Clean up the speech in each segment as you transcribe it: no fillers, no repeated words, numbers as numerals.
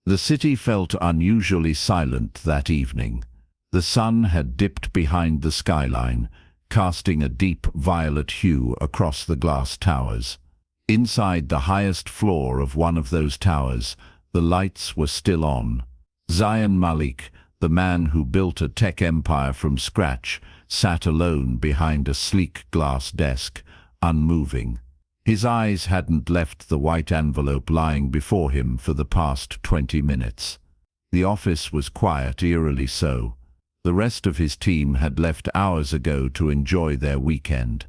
The city felt unusually silent that evening. The sun had dipped behind the skyline, casting a deep violet hue across the glass towers. Inside the highest floor of one of those towers, the lights were still on. Zayn Malik, the man who built a tech empire from scratch, sat alone behind a sleek glass desk, unmoving. His eyes hadn't left the white envelope lying before him for the past 20 minutes. The office was quiet, eerily so. The rest of his team had left hours ago to enjoy their weekend.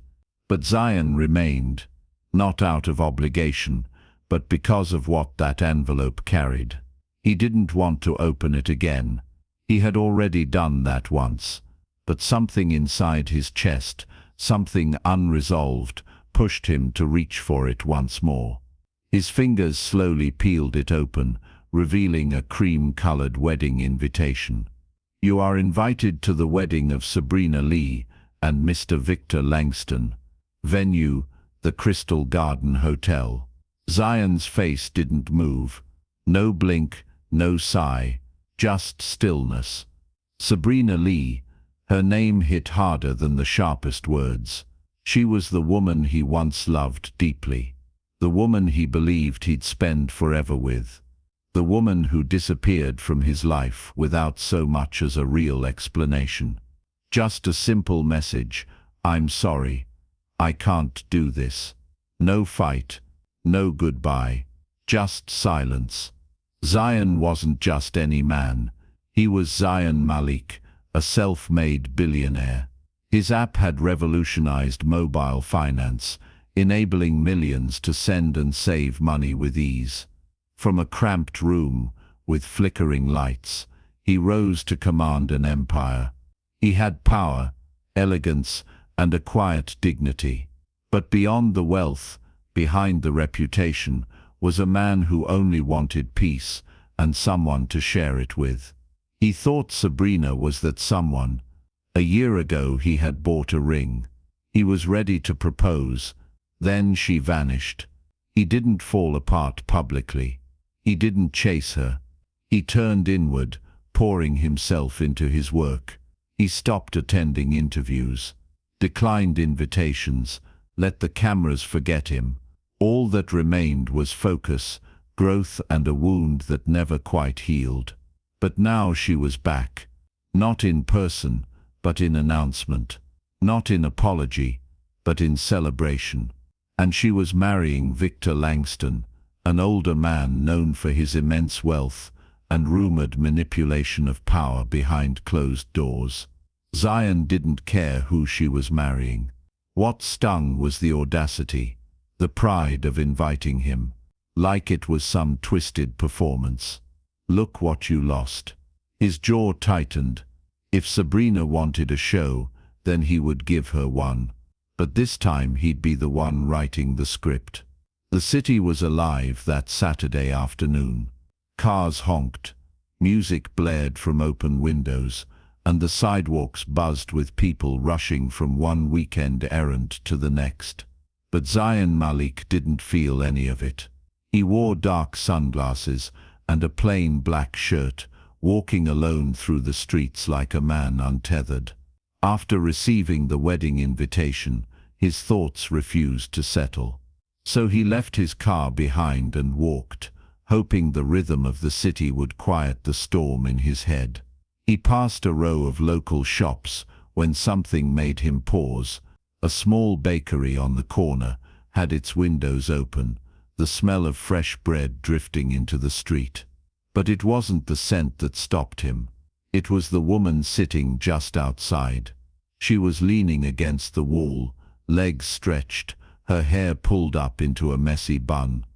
But Zayn remained, not out of obligation, but because of what that envelope carried. He didn't want to open it again. He had already done that once. But something inside his chest, something unresolved, pushed him to reach for it once more. His fingers slowly peeled it open, revealing a cream-colored wedding invitation. "You are invited to the wedding of Sabrina Lee and Mr. Victor Langston. Venue, the Crystal Garden Hotel." Zayn's face didn't move. No blink, no sigh, just stillness. Sabrina Lee, her name hit harder than the sharpest words. She was the woman he once loved deeply. The woman he believed he'd spend forever with. The woman who disappeared from his life without so much as a real explanation. Just a simple message: "I'm sorry. I can't do this." No fight, no goodbye, just silence. Zayn wasn't just any man. He was Zayn Malik, a self-made billionaire. His app had revolutionized mobile finance, enabling millions to send and save money with ease. From a cramped room, with flickering lights, he rose to command an empire. He had power, elegance, and a quiet dignity. But beyond the wealth, behind the reputation, was a man who only wanted peace and someone to share it with. He thought Sabrina was that someone. A year ago he had bought a ring. He was ready to propose. Then she vanished. He didn't fall apart publicly. He didn't chase her. He turned inward, pouring himself into his work. He stopped attending interviews, declined invitations, let the cameras forget him. All that remained was focus, growth, and a wound that never quite healed. But now she was back. Not in person, but in announcement. Not in apology, but in celebration. And she was marrying Victor Langston, an older man known for his immense wealth and rumored manipulation of power behind closed doors. Zayn didn't care who she was marrying. What stung was the audacity, the pride of inviting him, like it was some twisted performance. "Look what you lost." His jaw tightened. If Sabrina wanted a show, then he would give her one. But this time he'd be the one writing the script. The city was alive that Saturday afternoon. Cars honked, music blared from open windows, and the sidewalks buzzed with people rushing from one weekend errand to the next. But Zayn Malik didn't feel any of it. He wore dark sunglasses and a plain black shirt, walking alone through the streets like a man untethered. After receiving the wedding invitation, his thoughts refused to settle. So he left his car behind and walked, hoping the rhythm of the city would quiet the storm in his head. He passed a row of local shops when something made him pause. A small bakery on the corner had its windows open, the smell of fresh bread drifting into the street. But it wasn't the scent that stopped him. It was the woman sitting just outside. She was leaning against the wall, legs stretched, her hair pulled up into a messy bun.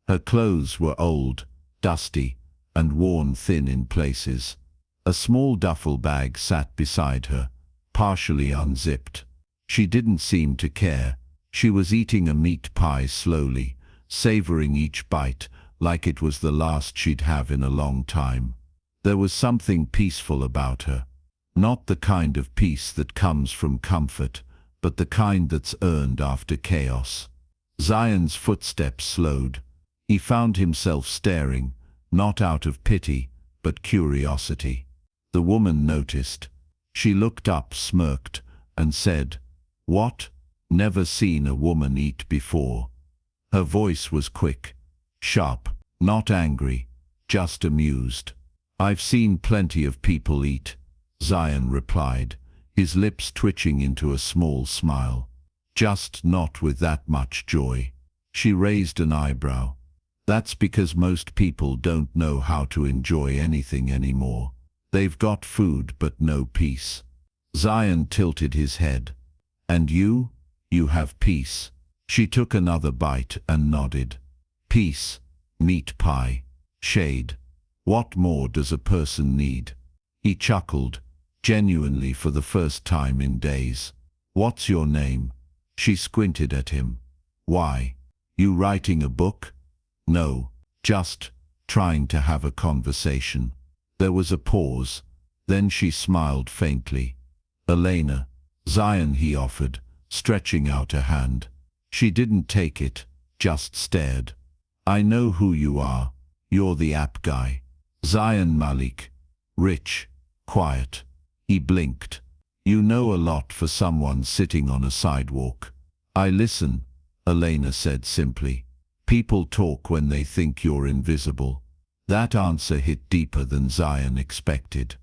Her clothes were old, dusty, and worn thin in places. A small duffel bag sat beside her, partially unzipped. She didn't seem to care. She was eating a meat pie slowly, savoring each bite, like it was the last she'd have in a long time. There was something peaceful about her. Not the kind of peace that comes from comfort, but the kind that's earned after chaos. Zayn's footsteps slowed. He found himself staring, not out of pity, but curiosity. The woman noticed. She looked up, smirked, and said, "What? Never seen a woman eat before." Her voice was quick, sharp, not angry, just amused. "I've seen plenty of people eat," Zion replied, his lips twitching into a small smile. "Just not with that much joy." She raised an eyebrow. "That's because most people don't know how to enjoy anything anymore. They've got food but no peace." Zion tilted his head. "And you? You have peace." She took another bite and nodded. "Peace, meat pie, shade. What more does a person need?" He chuckled, genuinely for the first time in days. "What's your name?" She squinted at him. "Why? You writing a book?" "No, just trying to have a conversation." There was a pause. Then she smiled faintly. "Elena." "Zion," he offered, stretching out a hand. She didn't take it, just stared. "I know who you are. You're the app guy." "Zion Malik. Rich, quiet." He blinked. "You know a lot for someone sitting on a sidewalk." "I listen," Elena said simply. "People talk when they think you're invisible." That answer hit deeper than Zion expected.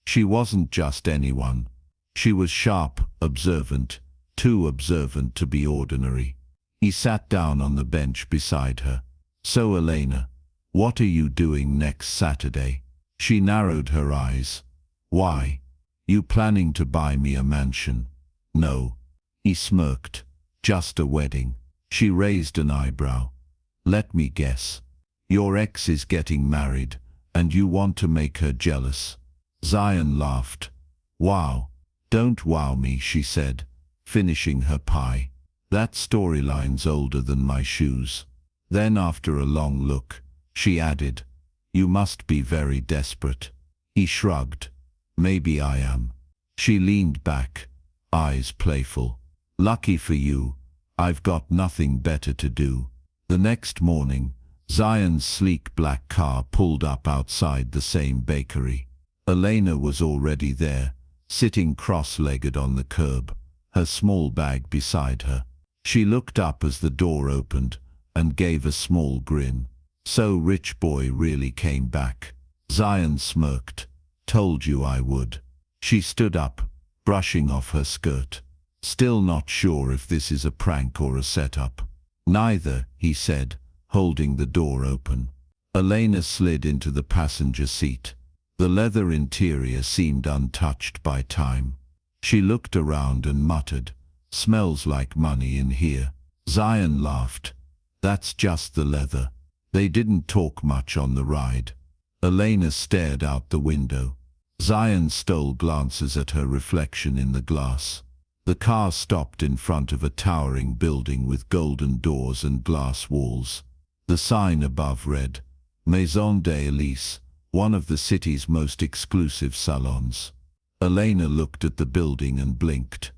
She wasn't just anyone. She was sharp, observant, too observant to be ordinary. He sat down on the bench beside her. "So Elena, what are you doing next Saturday?" She narrowed her eyes. "Why? You planning to buy me a mansion?" "No." He smirked. "Just a wedding." She raised an eyebrow. "Let me guess. Your ex is getting married, and you want to make her jealous." Zion laughed. "Wow. Don't wow me," she said, finishing her pie. "That storyline's older than my shoes." Then after a long look, she added, "You must be very desperate." He shrugged. "Maybe I am." She leaned back, eyes playful. "Lucky for you, I've got nothing better to do." The next morning, Zion's sleek black car pulled up outside the same bakery. Elena was already there, sitting cross-legged on the curb, her small bag beside her. She looked up as the door opened and gave a small grin. "So rich boy really came back." Zion smirked. "Told you I would." She stood up, brushing off her skirt. "Still not sure if this is a prank or a setup." "Neither," he said, holding the door open. Elena slid into the passenger seat. The leather interior seemed untouched by time. She looked around and muttered, "Smells like money in here." Zion laughed. "That's just the leather." They didn't talk much on the ride. Elena stared out the window. Zion stole glances at her reflection in the glass. The car stopped in front of a towering building with golden doors and glass walls. The sign above read, "Maison d'Elise, one of the city's most exclusive salons." Elena looked at the building and blinked.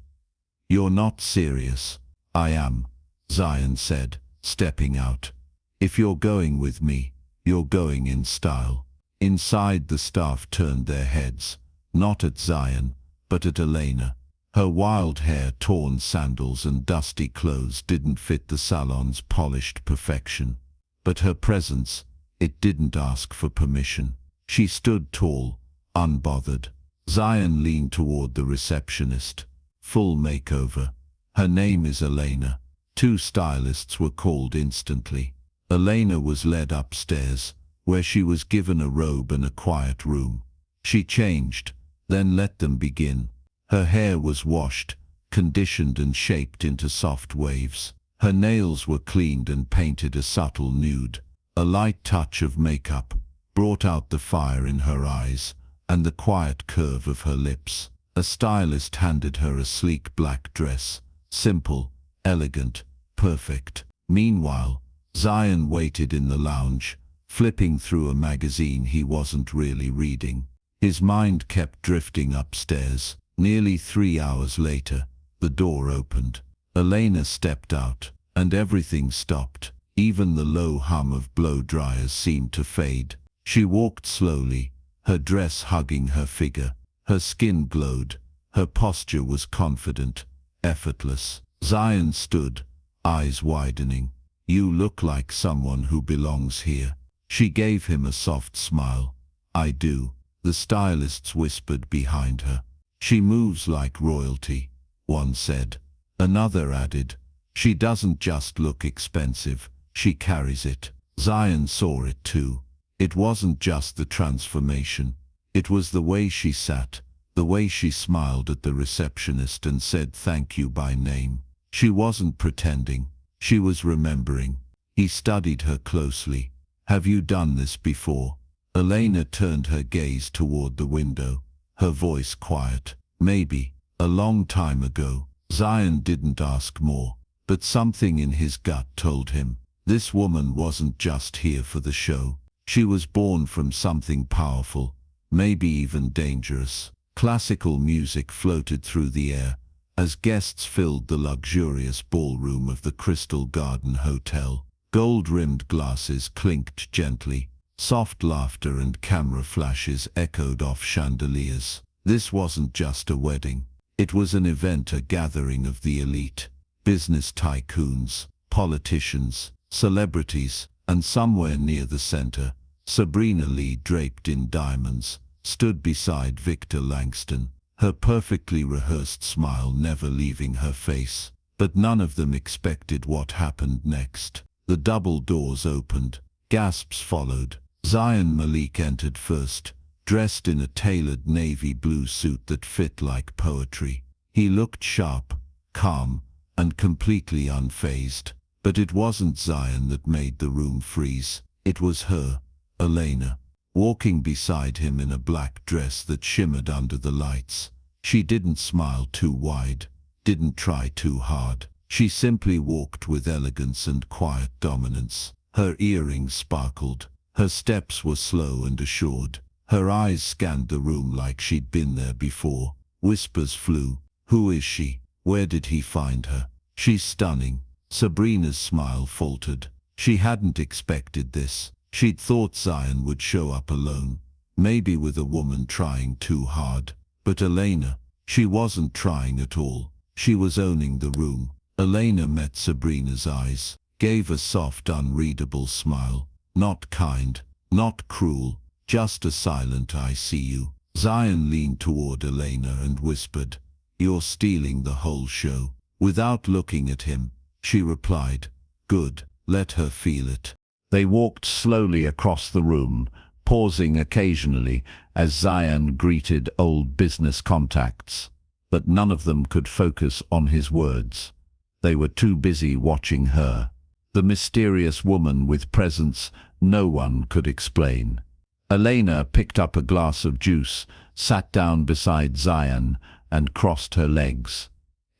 "You're not serious." "I am," Zion said, stepping out. "If you're going with me, you're going in style." Inside, the staff turned their heads, not at Zion, but at Elena. Her wild hair, torn sandals and dusty clothes didn't fit the salon's polished perfection. But her presence, it didn't ask for permission. She stood tall, unbothered. Zion leaned toward the receptionist. "Full makeover. Her name is Elena." Two stylists were called instantly. Elena was led upstairs, where she was given a robe and a quiet room. She changed, then let them begin. Her hair was washed, conditioned and shaped into soft waves. Her nails were cleaned and painted a subtle nude. A light touch of makeup brought out the fire in her eyes and the quiet curve of her lips. A stylist handed her a sleek black dress, simple, elegant, perfect. Meanwhile, Zion waited in the lounge, flipping through a magazine he wasn't really reading. His mind kept drifting upstairs. Nearly 3 hours later, the door opened. Elena stepped out, and everything stopped. Even the low hum of blow dryers seemed to fade. She walked slowly, her dress hugging her figure. Her skin glowed. Her posture was confident, effortless. Zion stood, eyes widening. "You look like someone who belongs here." She gave him a soft smile. "I do," the stylists whispered behind her. "She moves like royalty," one said. Another added, "She doesn't just look expensive, she carries it." Zion saw it too. It wasn't just the transformation. It was the way she sat, the way she smiled at the receptionist and said thank you by name. She wasn't pretending. She was remembering. He studied her closely. "Have you done this before?" Elena turned her gaze toward the window, her voice quiet. "Maybe, a long time ago." Zion didn't ask more, but something in his gut told him this woman wasn't just here for the show. She was born from something powerful, maybe even dangerous. Classical music floated through the air as guests filled the luxurious ballroom of the Crystal Garden Hotel. Gold-rimmed glasses clinked gently. Soft laughter and camera flashes echoed off chandeliers. This wasn't just a wedding. It was an event, a gathering of the elite. Business tycoons, politicians, celebrities, and somewhere near the center, Sabrina Lee, draped in diamonds, stood beside Victor Langston, her perfectly rehearsed smile never leaving her face. But none of them expected what happened next. The double doors opened. Gasps followed. Zion Malik entered first, dressed in a tailored navy blue suit that fit like poetry. He looked sharp, calm, and completely unfazed. But it wasn't Zion that made the room freeze. It was her, Elena, walking beside him in a black dress that shimmered under the lights. She didn't smile too wide, didn't try too hard. She simply walked with elegance and quiet dominance. Her earrings sparkled. Her steps were slow and assured. Her eyes scanned the room like she'd been there before. Whispers flew. "Who is she? Where did he find her? She's stunning." Sabrina's smile faltered. She hadn't expected this. She'd thought Zion would show up alone, maybe with a woman trying too hard. But Elena, she wasn't trying at all. She was owning the room. Elena met Sabrina's eyes, gave a soft, unreadable smile. Not kind, not cruel, just a silent "I see you." Zion leaned toward Elena and whispered, "You're stealing the whole show." Without looking at him, she replied, "Good, let her feel it." They walked slowly across the room, pausing occasionally as Zion greeted old business contacts. But none of them could focus on his words. They were too busy watching her, the mysterious woman with presence no one could explain. Elena picked up a glass of juice, sat down beside Zion, and crossed her legs.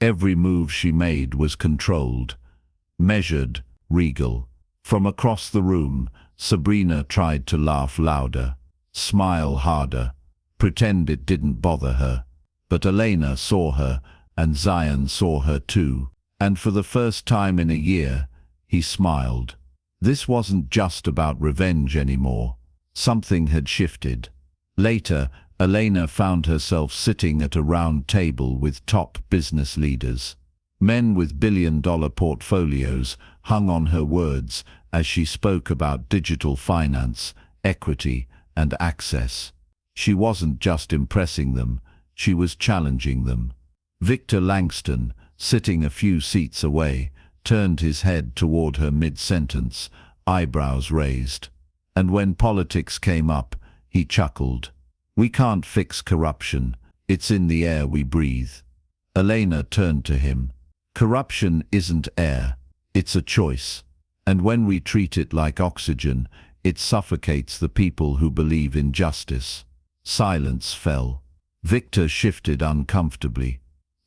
Every move she made was controlled, measured, regal. From across the room, Sabrina tried to laugh louder, smile harder, pretend it didn't bother her. But Elena saw her, and Zion saw her too. And for the first time in a year, he smiled. This wasn't just about revenge anymore. Something had shifted. Later, Elena found herself sitting at a round table with top business leaders. Men with billion-dollar portfolios hung on her words as she spoke about digital finance, equity, and access. She wasn't just impressing them, she was challenging them. Victor Langston, sitting a few seats away, turned his head toward her mid-sentence, eyebrows raised. And when politics came up, he chuckled. "We can't fix corruption. It's in the air we breathe." Elena turned to him. "Corruption isn't air. It's a choice. And when we treat it like oxygen, it suffocates the people who believe in justice." Silence fell. Victor shifted uncomfortably.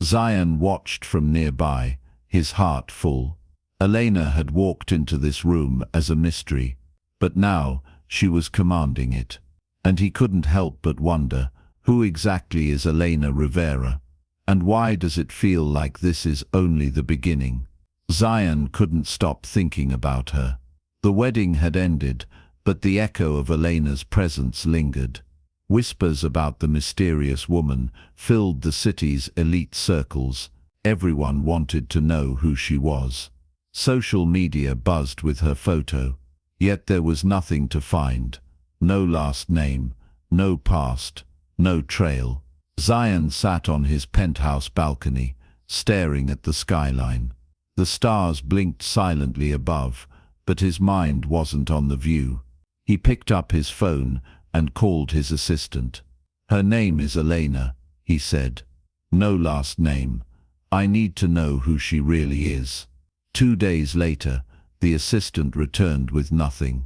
Zion watched from nearby, his heart full. Elena had walked into this room as a mystery, but now she was commanding it. And he couldn't help but wonder, who exactly is Elena Rivera? And why does it feel like this is only the beginning? Zion couldn't stop thinking about her. The wedding had ended, But the echo of Elena's presence lingered. Whispers about the mysterious woman filled the city's elite circles. Everyone wanted to know who she was. Social media buzzed with her photo, yet there was nothing to find. No last name, no past, no trail. Zion sat on his penthouse balcony, staring at the skyline. The stars blinked silently above, but his mind wasn't on the view. He picked up his phone and called his assistant. "Her name is Elena," he said. "No last name. I need to know who she really is." 2 days later, the assistant returned with nothing.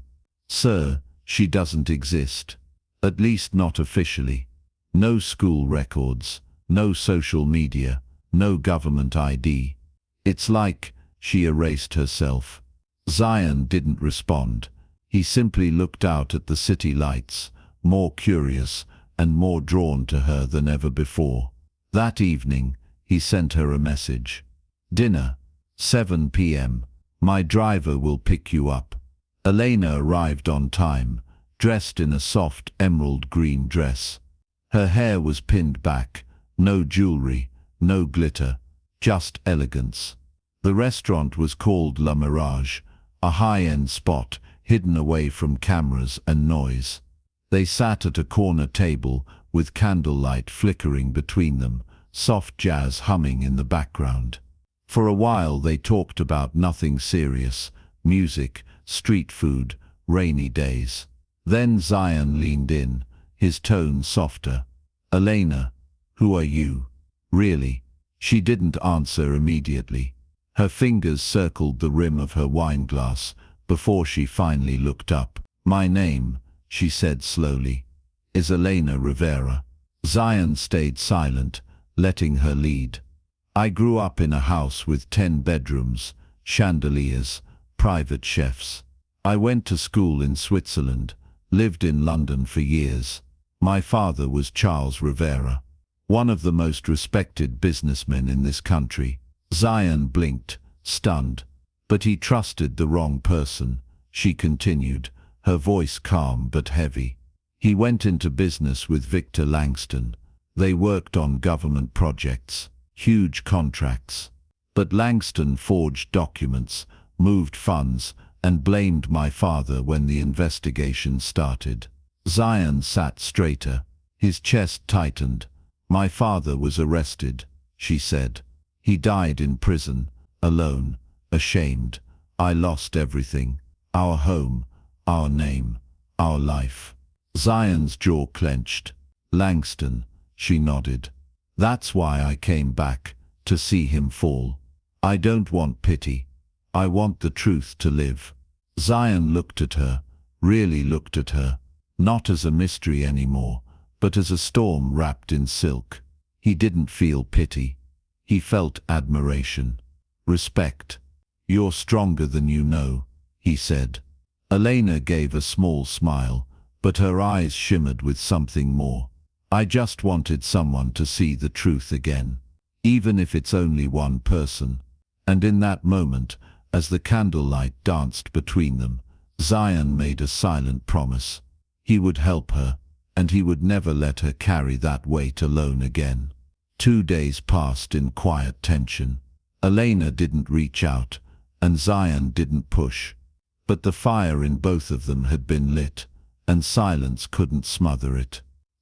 "Sir, she doesn't exist. At least not officially. No school records, no social media, no government ID. It's like she erased herself." Zion didn't respond. He simply looked out at the city lights, more curious and more drawn to her than ever before. That evening, he sent her a message. "Dinner, 7 p.m. My driver will pick you up." Elena arrived on time, dressed in a soft emerald green dress. Her hair was pinned back, no jewelry, no glitter, just elegance. The restaurant was called La Mirage, a high-end spot hidden away from cameras and noise. They sat at a corner table with candlelight flickering between them, soft jazz humming in the background. For a while they talked about nothing serious: music, street food, rainy days. Then Zion leaned in, his tone softer. "Elena, who are you? Really?" She didn't answer immediately. Her fingers circled the rim of her wineglass before she finally looked up. "My name," she said slowly, "is Elena Rivera." Zion stayed silent, letting her lead. "I grew up in a house with 10 bedrooms, chandeliers, private chefs. I went to school in Switzerland, lived in London for years. My father was Charles Rivera, one of the most respected businessmen in this country." Zion blinked, stunned. "But he trusted the wrong person," she continued, her voice calm but heavy. "He went into business with Victor Langston. They worked on government projects, huge contracts. But Langston forged documents, moved funds, and blamed my father when the investigation started." Zion sat straighter, his chest tightened. "My father was arrested," she said. "He died in prison, alone, ashamed. I lost everything: our home, our name, our life." Zion's jaw clenched. "Langston," she nodded. "That's why I came back, to see him fall. I don't want pity. I want the truth to live." Zion looked at her, really looked at her, not as a mystery anymore, but as a storm wrapped in silk. He didn't feel pity. He felt admiration, respect. "You're stronger than you know," he said. Elena gave a small smile, but her eyes shimmered with something more. "I just wanted someone to see the truth again, even if it's only one person." And in that moment, as the candlelight danced between them, Zion made a silent promise. He would help her, and he would never let her carry that weight alone again. 2 days passed in quiet tension. Elena didn't reach out, and Zion didn't push. But the fire in both of them had been lit, and silence couldn't smother it.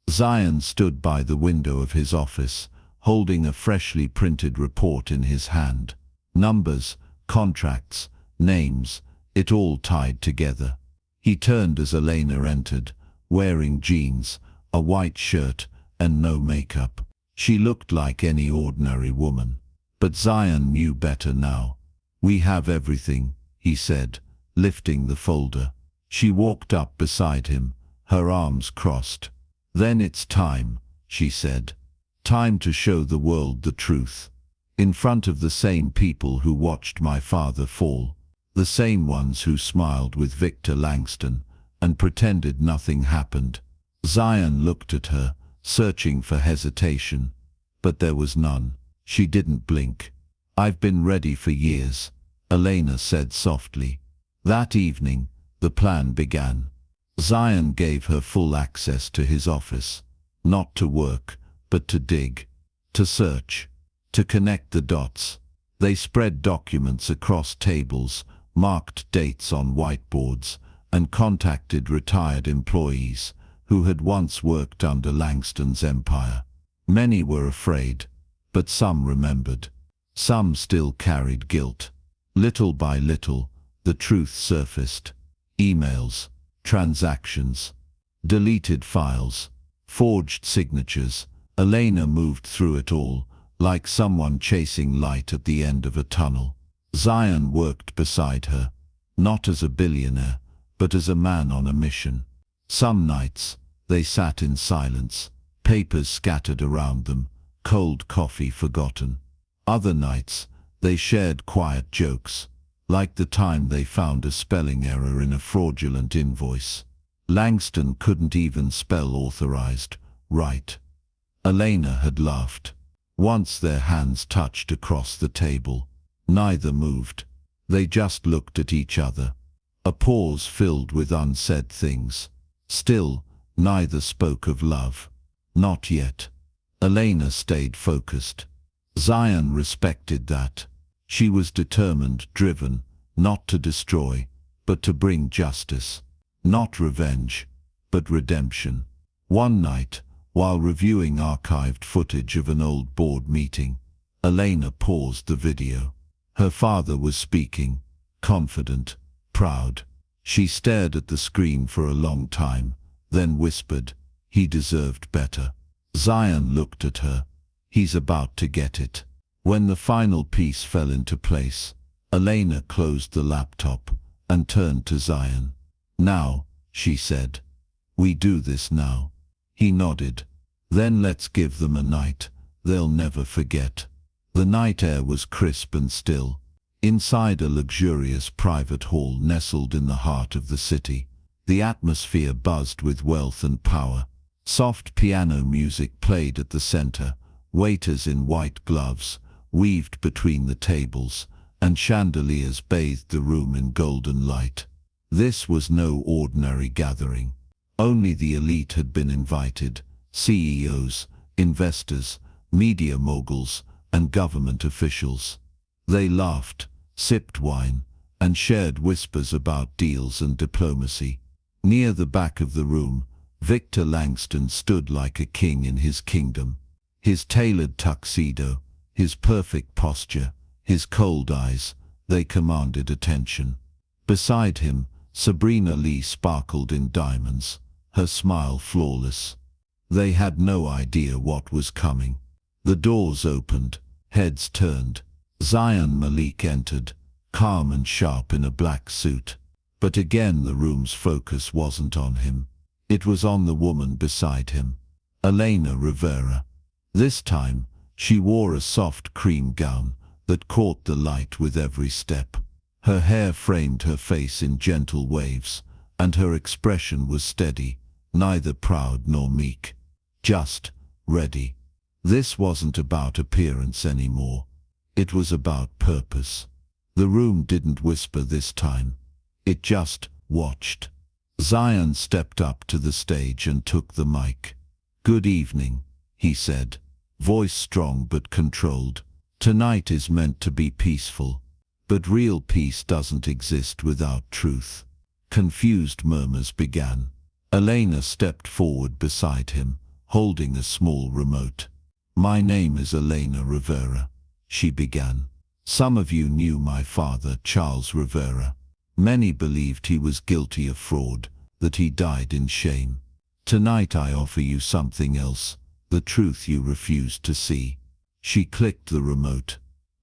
Zion stood by the window of his office, holding a freshly printed report in his hand. Numbers, contracts, names, it all tied together. He turned as Elena entered, wearing jeans, a white shirt, and no makeup. She looked like any ordinary woman. But Zion knew better now. "We have everything," he said, lifting the folder. She walked up beside him, her arms crossed. "Then it's time," she said. "Time to show the world the truth. In front of the same people who watched my father fall. The same ones who smiled with Victor Langston and pretended nothing happened." Zion looked at her, searching for hesitation. But there was none. She didn't blink. "I've been ready for years," Elena said softly. That evening, the plan began. Zion gave her full access to his office, not to work, but to dig, to search, to connect the dots. They spread documents across tables, marked dates on whiteboards, and contacted retired employees who had once worked under Langston's empire. Many were afraid, but some remembered. Some still carried guilt. Little by little, the truth surfaced. Emails, transactions, deleted files, forged signatures. Elena moved through it all, like someone chasing light at the end of a tunnel. Zion worked beside her, not as a billionaire, but as a man on a mission. Some nights, they sat in silence, papers scattered around them, cold coffee forgotten. Other nights, they shared quiet jokes, like the time they found a spelling error in a fraudulent invoice. Langston couldn't even spell authorized right. Elena had laughed. Once their hands touched across the table. Neither moved. They just looked at each other. A pause filled with unsaid things. Still, neither spoke of love. Not yet. Elena stayed focused. Zion respected that. She was determined, driven, not to destroy, but to bring justice. Not revenge, but redemption. One night, while reviewing archived footage of an old board meeting, Elena paused the video. Her father was speaking, confident, proud. She stared at the screen for a long time, then whispered, "He deserved better." Zion looked at her. "He's about to get it." When the final piece fell into place, Elena closed the laptop and turned to Zion. "Now," she said, "we do this now." He nodded. "Then let's give them a night they'll never forget." The night air was crisp and still. Inside a luxurious private hall nestled in the heart of the city, the atmosphere buzzed with wealth and power. Soft piano music played at the center, waiters in white gloves weaved between the tables, and chandeliers bathed the room in golden light. This was no ordinary gathering. Only the elite had been invited: CEOs, investors, media moguls, and government officials. They laughed, sipped wine, and shared whispers about deals and diplomacy. Near the back of the room, Victor Langston stood like a king in his kingdom. His tailored tuxedo, his perfect posture, his cold eyes, they commanded attention. Beside him, Sabrina Lee sparkled in diamonds, her smile flawless. They had no idea what was coming. The doors opened, heads turned. Zion Malik entered, calm and sharp in a black suit. But again the room's focus wasn't on him. It was on the woman beside him, Elena Rivera. This time, she wore a soft cream gown that caught the light with every step. Her hair framed her face in gentle waves, and her expression was steady, neither proud nor meek. Just ready. This wasn't about appearance anymore. It was about purpose. The room didn't whisper this time. It just watched. Zion stepped up to the stage and took the mic. "Good evening," he said, voice strong but controlled. "Tonight is meant to be peaceful, but real peace doesn't exist without truth." Confused murmurs began. Elena stepped forward beside him, holding a small remote. "My name is Elena Rivera," she began. "Some of you knew my father, Charles Rivera. Many believed he was guilty of fraud, that he died in shame. Tonight I offer you something else, the truth you refused to see." She clicked the remote.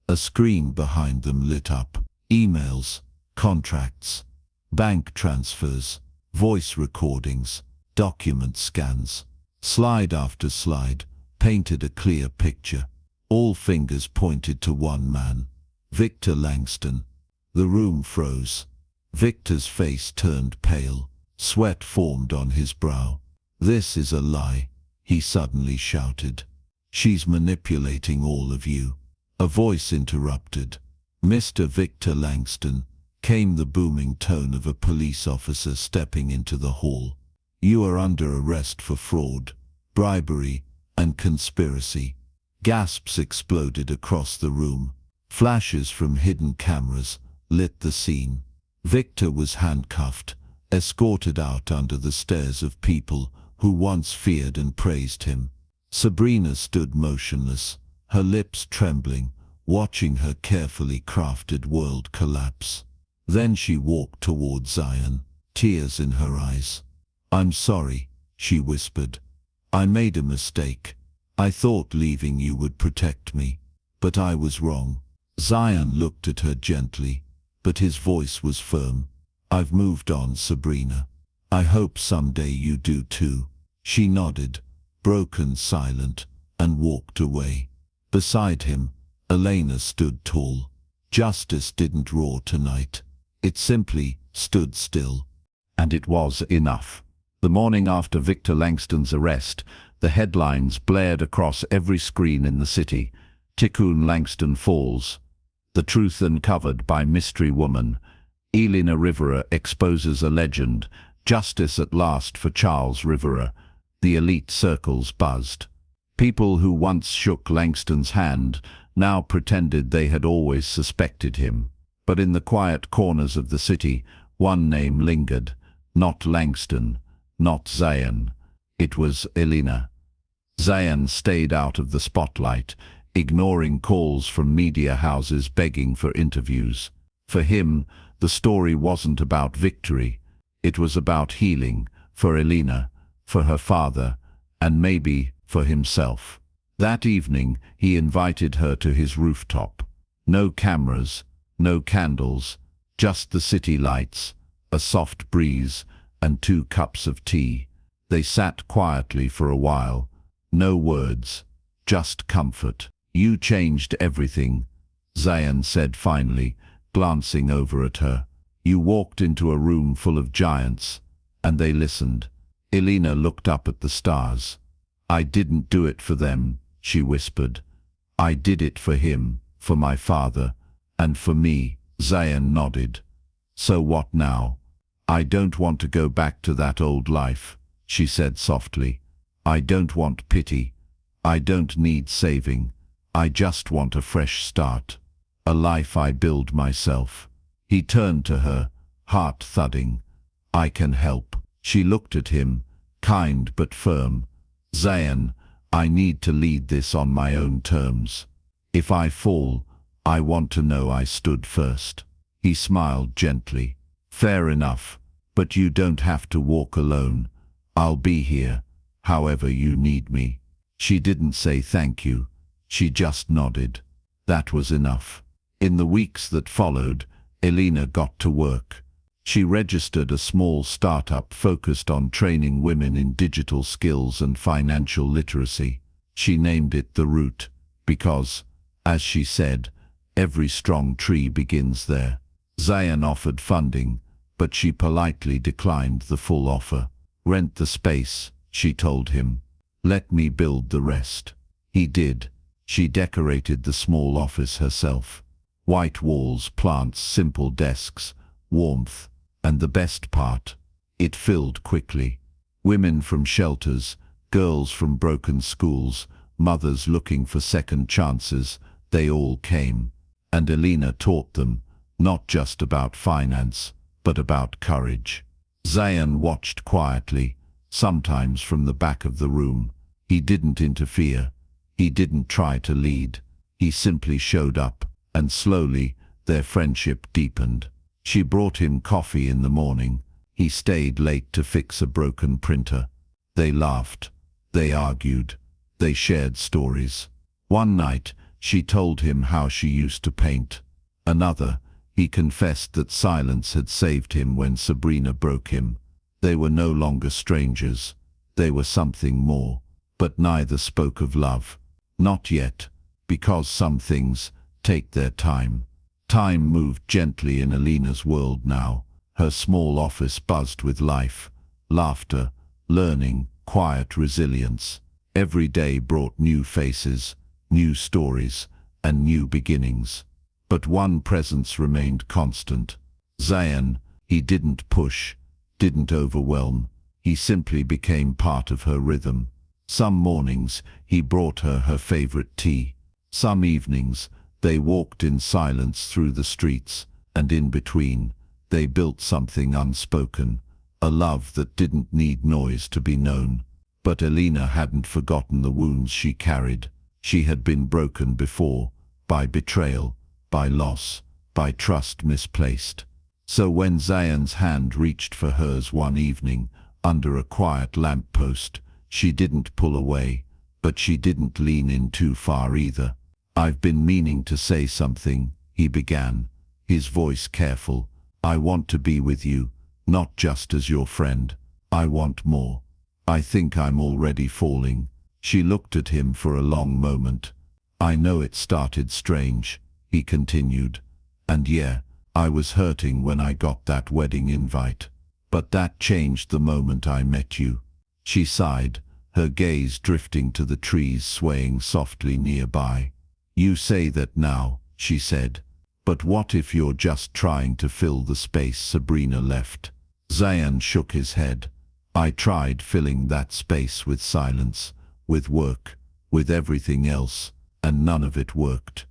A screen behind them lit up. Emails, contracts, bank transfers, voice recordings, document scans. Slide after slide painted a clear picture. All fingers pointed to one man, Victor Langston. The room froze. Victor's face turned pale. Sweat formed on his brow. "This is a lie," he suddenly shouted. "She's manipulating all of you." A voice interrupted. "Mr. Victor Langston, came the booming tone of a police officer stepping into the hall. "You are under arrest for fraud, bribery, and conspiracy." Gasps exploded across the room. Flashes from hidden cameras lit the scene. Victor was handcuffed, escorted out under the stares of people who once feared and praised him. Sabrina stood motionless, her lips trembling, watching her carefully crafted world collapse. Then she walked toward Zion, tears in her eyes. "I'm sorry," she whispered. "I made a mistake. I thought leaving you would protect me, but I was wrong." Zion looked at her gently, but his voice was firm. "I've moved on, Sabrina. I hope someday you do too." She nodded, broken, silent, and walked away. Beside him, Elena stood tall. Justice didn't roar tonight. It simply stood still. And it was enough. The morning after Victor Langston's arrest, the headlines blared across every screen in the city. Tikkun Langston falls. The truth uncovered by mystery woman. Elena Rivera exposes a legend. Justice at last for Charles Rivera. The elite circles buzzed. People who once shook Langston's hand now pretended they had always suspected him. But in the quiet corners of the city, one name lingered. Not Langston, not Zion. It was Elena. Zion stayed out of the spotlight, ignoring calls from media houses begging for interviews. For him, the story wasn't about victory. It was about healing, for Elena, for her father, and maybe for himself. That evening, he invited her to his rooftop. No cameras, no candles, just the city lights, a soft breeze, and 2 cups of tea. They sat quietly for a while. No words, just comfort. "You changed everything," Zion said finally, glancing over at her. "You walked into a room full of giants, and they listened." Elena looked up at the stars. "I didn't do it for them," she whispered. "I did it for him, for my father, and for me." Zion nodded. "So what now?" "I don't want to go back to that old life," she said softly. "I don't want pity. I don't need saving. I just want a fresh start. A life I build myself." He turned to her, heart thudding. "I can help." She looked at him, kind but firm. "Zion, I need to lead this on my own terms. If I fall, I want to know I stood first." He smiled gently. "Fair enough, but you don't have to walk alone. I'll be here, however you need me." She didn't say thank you. She just nodded. That was enough. In the weeks that followed, Elena got to work. She registered a small startup focused on training women in digital skills and financial literacy. She named it The Root because, as she said, every strong tree begins there. Zion offered funding, but she politely declined the full offer. "Rent the space," she told him. "Let me build the rest." He did. She decorated the small office herself. White walls, plants, simple desks, warmth, and the best part, it filled quickly. Women from shelters, girls from broken schools, mothers looking for second chances, they all came. And Elena taught them, not just about finance, but about courage. Zion watched quietly, sometimes from the back of the room. He didn't interfere. He didn't try to lead. He simply showed up, and slowly their friendship deepened. She brought him coffee in the morning. He stayed late to fix a broken printer. They laughed. They argued. They shared stories. One night, she told him how she used to paint. Another, he confessed that silence had saved him when Sabrina broke him. They were no longer strangers. They were something more. But neither spoke of love. Not yet, because some things take their time. Time moved gently in Elena's world now. Her small office buzzed with life, laughter, learning, quiet resilience. Every day brought new faces, new stories, and new beginnings. But one presence remained constant. Zayn, he didn't push, didn't overwhelm. He simply became part of her rhythm. Some mornings, he brought her her favorite tea. Some evenings, they walked in silence through the streets, and in between, they built something unspoken, a love that didn't need noise to be known. But Elena hadn't forgotten the wounds she carried. She had been broken before, by betrayal, by loss, by trust misplaced. So when Zayn's hand reached for hers one evening, under a quiet lamppost, she didn't pull away, but she didn't lean in too far either. "I've been meaning to say something," he began, his voice careful. "I want to be with you, not just as your friend. I want more. I think I'm already falling." She looked at him for a long moment. "I know it started strange," he continued. "And yeah, I was hurting when I got that wedding invite. But that changed the moment I met you." She sighed, her gaze drifting to the trees swaying softly nearby. "You say that now," she said. "But what if you're just trying to fill the space Sabrina left?" Zayn shook his head. "I tried filling that space with silence, with work, with everything else, and none of it worked."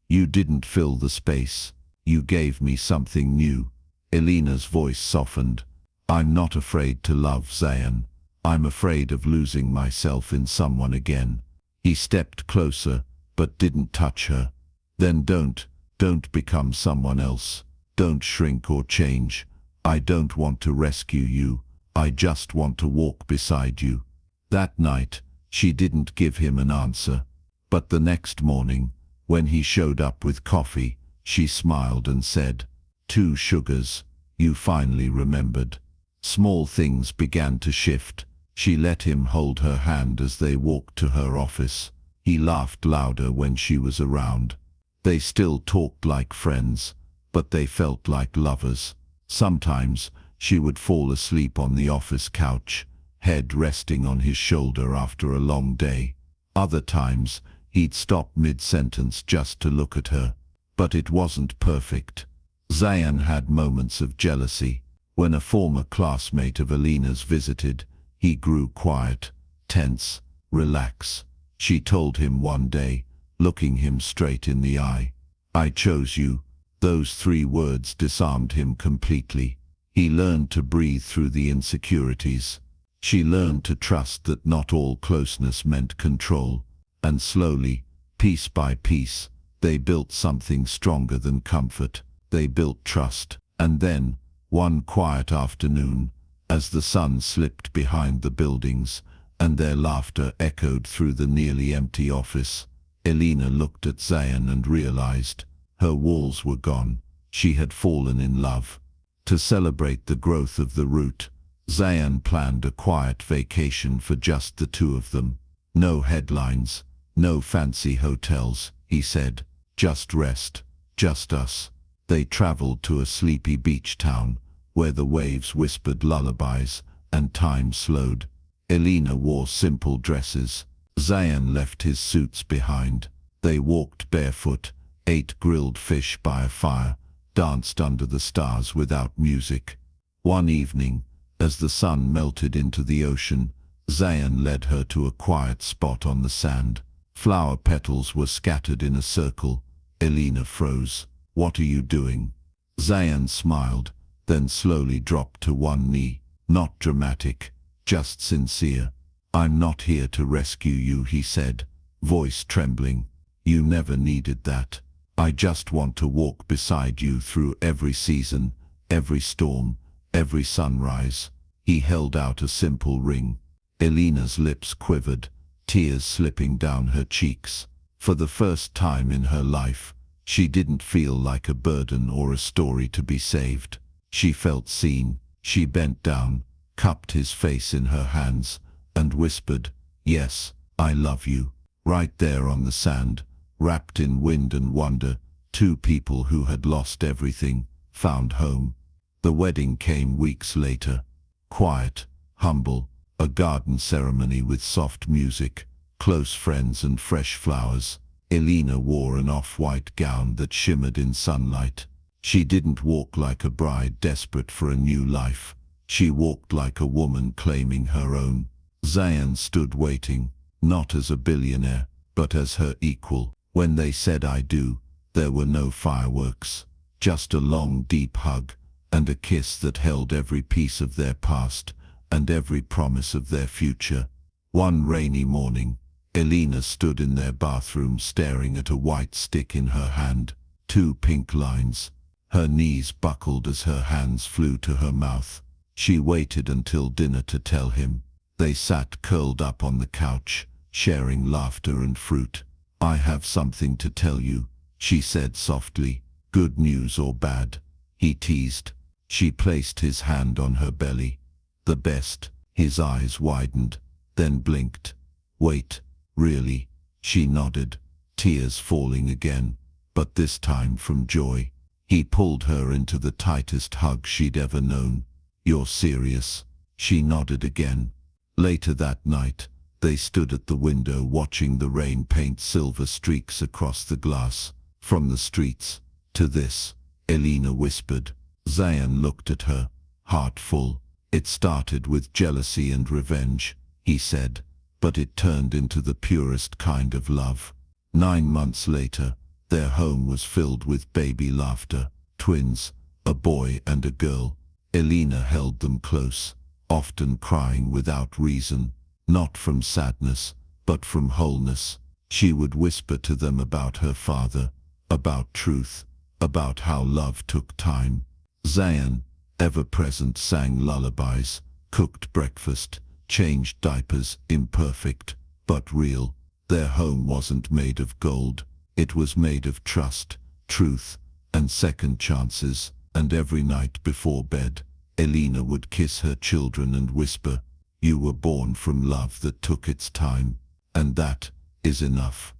"You didn't fill the space. You gave me something new." Elena's voice softened. "I'm not afraid to love, Zayn. I'm afraid of losing myself in someone again." He stepped closer, but didn't touch her. "Then don't become someone else. Don't shrink or change. I don't want to rescue you. I just want to walk beside you." That night, she didn't give him an answer. But the next morning, when he showed up with coffee, she smiled and said, "2 sugars. You finally remembered." Small things began to shift. She let him hold her hand as they walked to her office. He laughed louder when she was around. They still talked like friends, but they felt like lovers. Sometimes, she would fall asleep on the office couch, head resting on his shoulder after a long day. Other times, he'd stop mid-sentence just to look at her. But it wasn't perfect. Zayn had moments of jealousy. When a former classmate of Elena's visited, he grew quiet, tense, relaxed. She told him one day, looking him straight in the eye, "I chose you." Those 3 words disarmed him completely. He learned to breathe through the insecurities. She learned to trust that not all closeness meant control. And slowly, piece by piece, they built something stronger than comfort. They built trust. And then, one quiet afternoon, as the sun slipped behind the buildings, and their laughter echoed through the nearly empty office, Elena looked at Zayn and realized her walls were gone. She had fallen in love. To celebrate the growth of the root, Zayn planned a quiet vacation for just the 2 of them. "No headlines, no fancy hotels," he said. "Just rest, just us." They traveled to a sleepy beach town, where the waves whispered lullabies and time slowed. Elena wore simple dresses. Zayn left his suits behind. They walked barefoot, ate grilled fish by a fire, danced under the stars without music. One evening, as the sun melted into the ocean, Zayn led her to a quiet spot on the sand. Flower petals were scattered in a circle. Elena froze. "What are you doing?" Zayn smiled, then slowly dropped to one knee. Not dramatic, just sincere. "I'm not here to rescue you," he said, voice trembling. "You never needed that. I just want to walk beside you through every season, every storm, every sunrise." He held out a simple ring. Elena's lips quivered, tears slipping down her cheeks. For the first time in her life, she didn't feel like a burden or a story to be saved. She felt seen. She bent down, cupped his face in her hands, and whispered, "Yes, I love you." Right there on the sand, wrapped in wind and wonder, 2 people who had lost everything found home. The wedding came weeks later. Quiet, humble, a garden ceremony with soft music, close friends and fresh flowers. Elena wore an off-white gown that shimmered in sunlight. She didn't walk like a bride desperate for a new life. She walked like a woman claiming her own. Zayan stood waiting, not as a billionaire, but as her equal. When they said I do, there were no fireworks, just a long deep hug, and a kiss that held every piece of their past and every promise of their future. One rainy morning, Elena stood in their bathroom staring at a white stick in her hand, 2 pink lines. Her knees buckled as her hands flew to her mouth. She waited until dinner to tell him. They sat curled up on the couch, sharing laughter and fruit. I have something to tell you, she said softly. Good news or bad? He teased. She placed his hand on her belly. The best. His eyes widened, then blinked. Wait, really? She nodded, tears falling again, but this time from joy. He pulled her into the tightest hug she'd ever known. You're serious? She nodded again. Later that night, they stood at the window watching the rain paint silver streaks across the glass. From the streets to this, Elena whispered. Zayan looked at her, heart full. It started with jealousy and revenge, he said, but it turned into the purest kind of love. 9 months later, their home was filled with baby laughter. Twins, a boy and a girl. Elena held them close, often crying without reason, not from sadness, but from wholeness. She would whisper to them about her father, about truth, about how love took time. Zayan, ever present, sang lullabies, cooked breakfast, changed diapers, imperfect, but real. Their home wasn't made of gold. It was made of trust, truth, and second chances. And every night before bed, Elena would kiss her children and whisper, you were born from love that took its time, and that is enough.